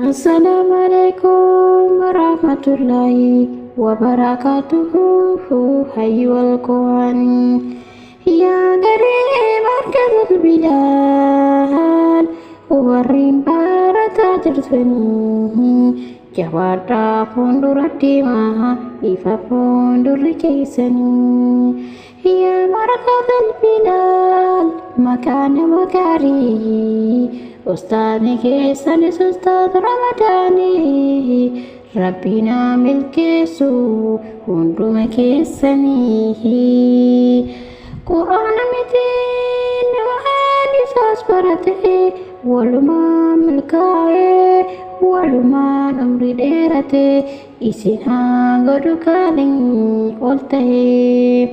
Assalamualaikum warahmatullahi wabarakatuh. Hayyul Quran ya dari markazul bilad warrim barata terseni jawata fundur dima ifa fundur keisani ya markazul bilad makana makari Ustadni keessanis Ustaad Ramadaanii Rabbina milkeessu hunduma keessanii Quraana mitiin waan isaas barate walumaan milkaa'ee walumaan umrii dheerate isin hanga dukaanin ol ta'e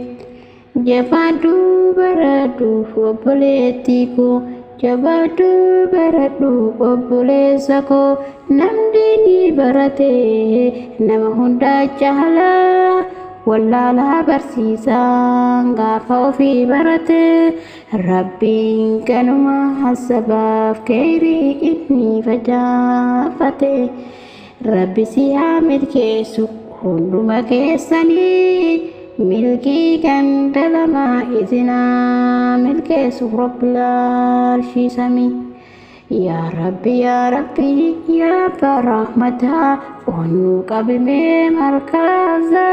jabaadhu baradhu obboleettii koo Jabaadhu baradhu obboleessa koo namni ni barate nama hundaa caalaa wallaalaa barsiisaan gaafa ofii barate rabbiin kanuma hasabaaf khayrii inni facaafate rabbi si haa milkeessu hunduma keessanii milkii kan dalamaa isinaa milkeessu rabbil arshii samii yaa rabbi yaa abbaa rahmataa onnu qabimee markaza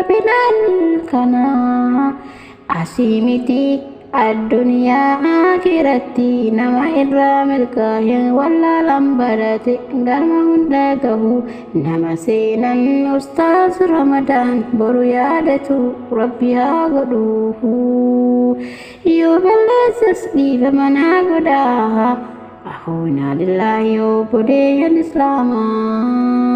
bilal kanaa asii miti addunyaa akhiratti nama irraa milkaa'e wallaalaan barate galma hunda gahu nama seenan ustaaz Ramadaan boru yaadatu rabbi haa godhuufu yoo balleessas dhiifama naa godhaa ahuunaa lillaahi obboleeyyan islaamaa